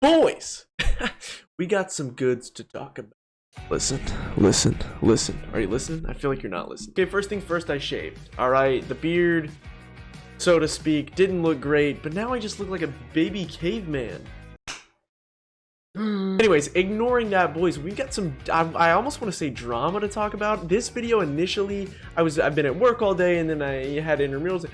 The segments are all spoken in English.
Boys, we got some goods to talk about. Listen. Are you listening? I feel like you're not listening. Okay, first things first, I shaved. All right, the beard, so to speak, didn't look great, but now I just look like a baby caveman. Anyways, ignoring that, boys, we got some, I almost want to say drama to talk about. This video initially, I've been at work all day, and then I had intramurals.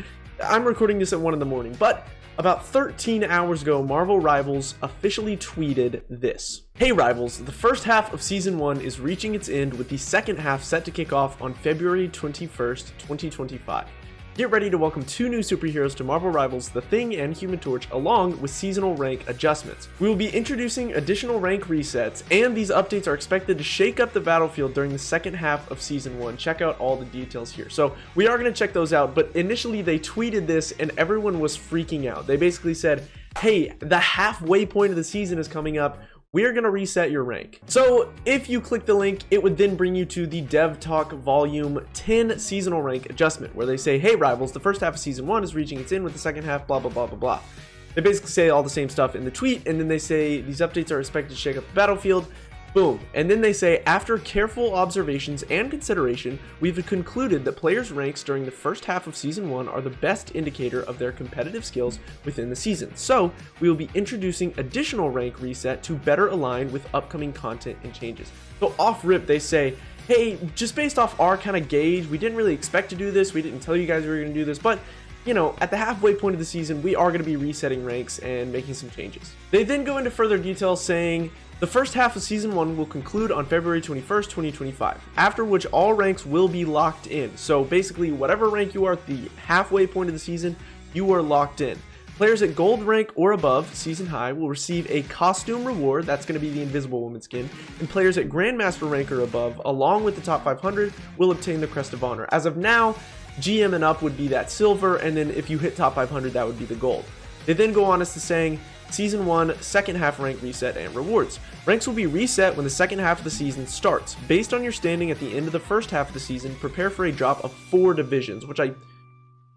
I'm recording this at 1 in the morning, but about 13 hours ago, Marvel Rivals officially tweeted this. Hey Rivals, the first half of Season 1 is reaching its end with the second half set to kick off on February 21st, 2025. Get ready to welcome 2 new superheroes to Marvel Rivals, The Thing and Human Torch, along with seasonal rank adjustments. We will be introducing additional rank resets, and these updates are expected to shake up the battlefield during the second half of Season 1. Check out all the details here. So we are going to check those out, but initially they tweeted this and everyone was freaking out. They basically said, hey, the halfway point of the season is coming up. We're going to reset your rank. So if you click the link, it would then bring you to the Dev Talk Volume 10 seasonal rank adjustment, where they say, hey Rivals, the first half of Season 1 is reaching its end with the second half, blah, blah, blah, blah, blah. They basically say all the same stuff in the tweet, and then they say these updates are expected to shake up the battlefield. Boom. And then they say, after careful observations and consideration, we've concluded that players' ranks during the first half of Season 1 are the best indicator of their competitive skills within the season. So, we will be introducing additional rank reset to better align with upcoming content and changes. So, off rip, they say, hey, just based off our kind of gauge, we didn't really expect to do this. We didn't tell you guys we were going to do this, but you know, at the halfway point of the season, we are going to be resetting ranks and making some changes. They then go into further detail saying, the first half of Season 1 will conclude on February 21st, 2025, after which all ranks will be locked in. So basically, whatever rank you are at the halfway point of the season, you are locked in. Players at gold rank or above, season high, will receive a costume reward, that's going to be the Invisible Woman skin, and players at Grandmaster rank or above, along with the top 500, will obtain the Crest of Honor. As of now, GM and up would be that silver, and then if you hit top 500, that would be the gold. They then go on as to saying, Season 1, second half rank reset and rewards. Ranks will be reset when the second half of the season starts. Based on your standing at the end of the first half of the season, prepare for a drop of 4 divisions, which I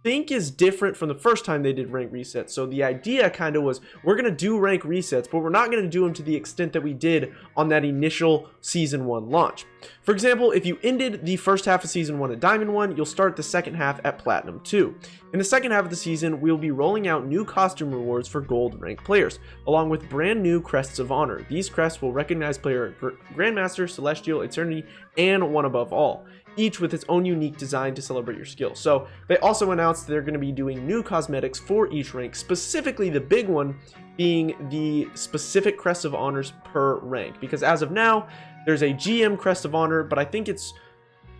think is different from the first time they did rank resets. So the idea kind of was, we're going to do rank resets, but we're not going to do them to the extent that we did on that initial Season 1 launch. For example, if you ended the first half of Season 1 at Diamond 1, you'll start the second half at Platinum 2. In the second half of the season, we'll be rolling out new costume rewards for gold rank players, along with brand new Crests of Honor. These crests will recognize player at Grandmaster, Celestial, Eternity, and One Above All, each with its own unique design to celebrate your skill. So they also announced they're going to be doing new cosmetics for each rank, specifically the big one being the specific Crest of Honors per rank, because as of now, there's a GM Crest of Honor, but I think it's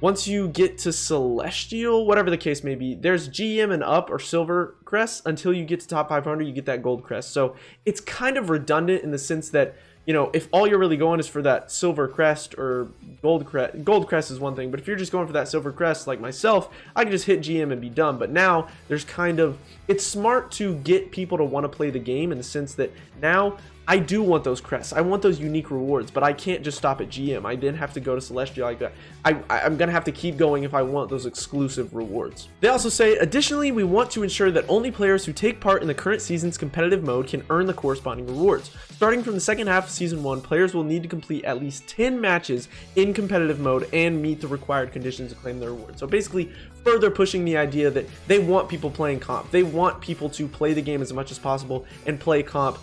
once you get to Celestial, whatever the case may be, there's GM and up or silver crests. Until you get to top 500, you get that gold crest. So it's kind of redundant in the sense that, you know, if all you're really going is for that silver crest or gold crest is one thing, but if you're just going for that silver crest like myself, I can just hit GM and be done. But now there's kind of, it's smart to get people to want to play the game in the sense that now I do want those crests. I want those unique rewards, but I can't just stop at GM. I then have to go to Celestial like that. I'm going to have to keep going if I want those exclusive rewards. They also say, additionally, we want to ensure that only players who take part in the current season's competitive mode can earn the corresponding rewards. Starting from the second half of Season 1, players will need to complete at least 10 matches in competitive mode and meet the required conditions to claim their reward. So basically, further pushing the idea that they want people playing comp. They want people to play the game as much as possible and play comp.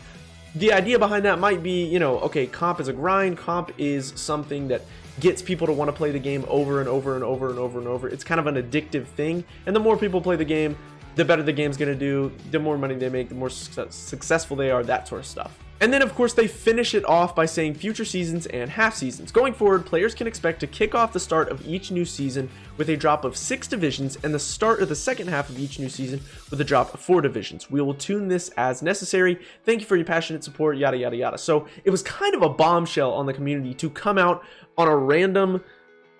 The idea behind that might be, you know, okay, comp is a grind. Comp is something that gets people to want to play the game over and over and over and over and over. It's kind of an addictive thing. And the more people play the game, the better the game's going to do, the more money they make, the more successful they are, that sort of stuff. And then, of course, they finish it off by saying future seasons and half seasons. Going forward, players can expect to kick off the start of each new season with a drop of 6 divisions and the start of the second half of each new season with a drop of 4 divisions. We will tune this as necessary. Thank you for your passionate support, yada, yada, yada. So it was kind of a bombshell on the community to come out on a random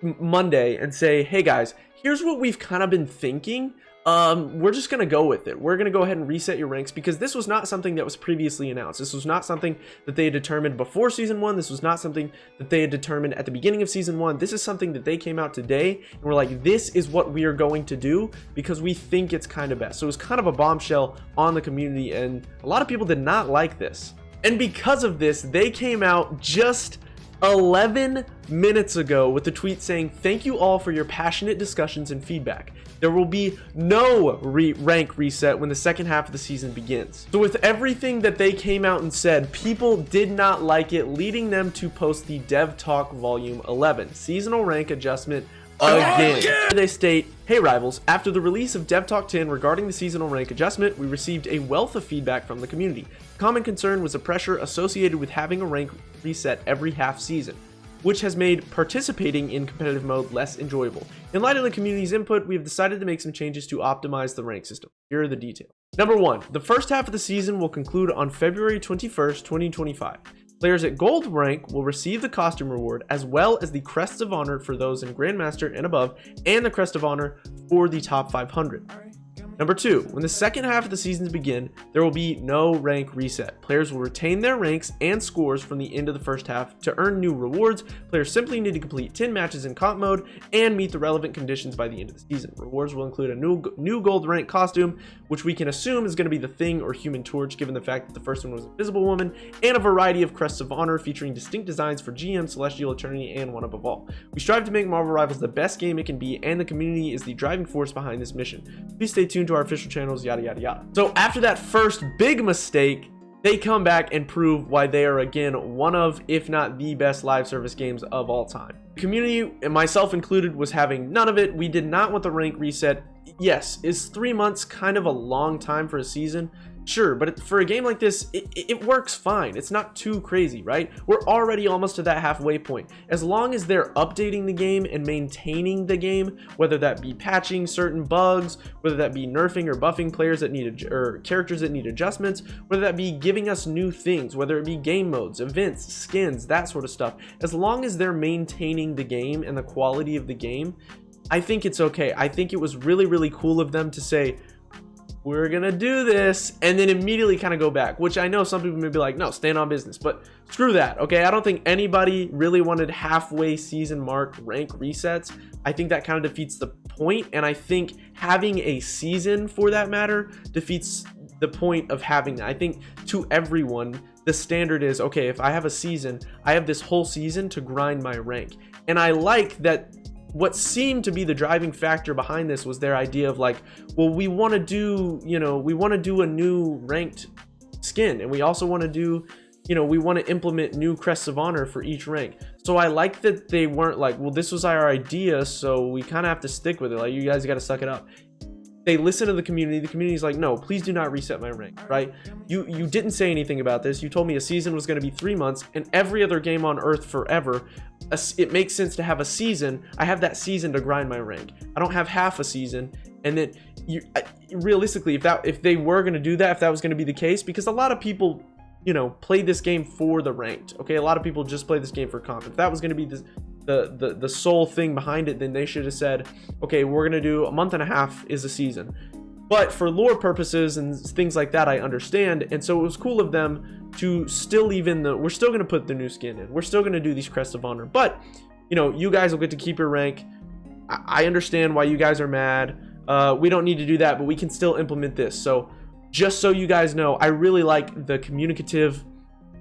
Monday and say, hey guys, here's what we've kind of been thinking. We're just going to go with it. We're going to go ahead and reset your ranks because this was not something that was previously announced. This was not something that they had determined before Season 1. This was not something that they had determined at the beginning of Season 1. This is something that they came out today and were like, this is what we are going to do because we think it's kind of best. So it was kind of a bombshell on the community and a lot of people did not like this. And because of this, they came out just 11 minutes ago with a tweet saying, "Thank you all for your passionate discussions and feedback. There will be no rank reset when the second half of the season begins." So with everything that they came out and said, people did not like it, leading them to post the Dev Talk Volume 11, Seasonal Rank Adjustment again. They state, "Hey Rivals, after the release of Dev Talk 10 regarding the seasonal rank adjustment, we received a wealth of feedback from the community. Common concern was the pressure associated with having a rank reset every half season, which has made participating in competitive mode less enjoyable. In light of the community's input, we have decided to make some changes to optimize the rank system. Here are the details. Number 1, the first half of the season will conclude on February 21st, 2025. Players at Gold rank will receive the costume reward as well as the Crests of Honor for those in Grandmaster and above, and the Crest of Honor for the top 500. Number 2, when the second half of the seasons begin, there will be no rank reset. Players will retain their ranks and scores from the end of the first half. To earn new rewards, players simply need to complete 10 matches in comp mode and meet the relevant conditions by the end of the season. Rewards will include a new gold rank costume, which we can assume is going to be the Thing or Human Torch, given the fact that the first one was Invisible Woman, and a variety of Crests of Honor featuring distinct designs for GM, Celestial Eternity, and One Above All. We strive to make Marvel Rivals the best game it can be, and the community is the driving force behind this mission. Please stay tuned to our official channels, yada yada yada." So after that first big mistake, they come back and prove why they are again one of, if not the best live service games of all time. The community, and myself included, was having none of it. We did not want the rank reset. Yes, is 3 months kind of a long time for a season? Sure, but for a game like this, it works fine. It's not too crazy, right? We're already almost to that halfway point. As long as they're updating the game and maintaining the game, whether that be patching certain bugs, whether that be nerfing or buffing players that need or characters that need adjustments, whether that be giving us new things, whether it be game modes, events, skins, that sort of stuff. As long as they're maintaining the game and the quality of the game, I think it's okay. I think it was really, really cool of them to say, "We're gonna do this," and then immediately kind of go back, which I know some people may be like, "No, stand on business," but screw that. Okay, I don't think anybody really wanted halfway season mark rank resets. I think that kind of defeats the point, and I think having a season, for that matter, defeats the point of having that. I think to everyone, the standard is, okay, if I have a season, I have this whole season to grind my rank. And I like that. What seemed to be the driving factor behind this was their idea of like, well, we want to do, we want to do a new ranked skin, and we also want to do, we want to implement new Crests of Honor for each rank. So I like that they weren't like, well, this was our idea, so we kind of have to stick with it. Like, you guys got to suck it up. They listen to the community. The community's like, "No, please do not reset my rank," right? You didn't say anything about this. You told me a season was going to be 3 months, and every other game on Earth forever, it makes sense to have a season. I have that season to grind my rank. I don't have half a season. And then realistically, if they were going to do that, if that was going to be the case, because a lot of people, play this game for the ranked. Okay, a lot of people just play this game for comp. If that was going to be the sole thing behind it, then they should have said, okay, we're gonna do a month and a half is a season. But for lore purposes and things like that, I understand. And so it was cool of them to still leave in we're still gonna put the new skin in, we're still gonna do these Crests of Honor, but you guys will get to keep your rank. I understand why you guys are mad. We don't need to do that, but we can still implement this. So just so you guys know, I really like the communicative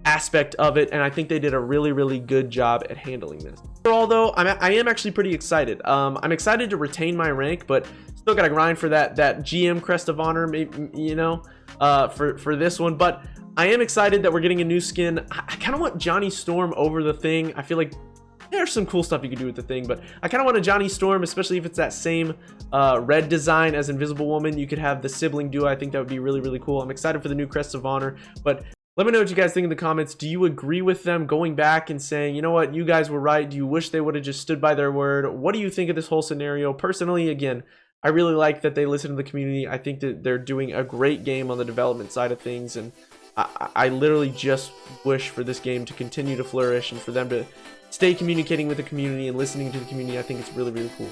aspect of it, and I think they did a really, really good job at handling this. Overall though, I am actually pretty excited. I'm excited to retain my rank, but still gotta grind for that GM Crest of Honor, maybe, for this one. But I am excited that we're getting a new skin. I kind of want Johnny Storm over the Thing. I feel like there's some cool stuff you could do with the Thing, but I kind of want a Johnny Storm, especially if it's that same red design as Invisible Woman. You could have the sibling duo. I think that would be really, really cool. I'm excited for the new Crests of Honor, but let me know what you guys think in the comments. Do you agree with them going back and saying, you know what, you guys were right? Do you wish they would have just stood by their word? What do you think of this whole scenario? Personally, again, I really like that they listen to the community. I think that they're doing a great game on the development side of things, and I literally just wish for this game to continue to flourish and for them to stay communicating with the community and listening to the community. I think it's really, really cool.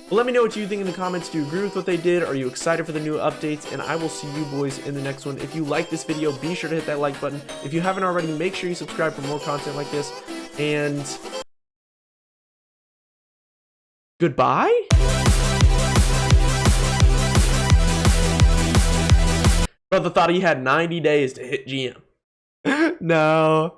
Well, let me know what you think in the comments. Do you agree with what they did? Are you excited for the new updates? And I will see you boys in the next one. If you like this video, be sure to hit that like button. If you haven't already, make sure you subscribe for more content like this. And goodbye? Brother thought he had 90 days to hit GM. No.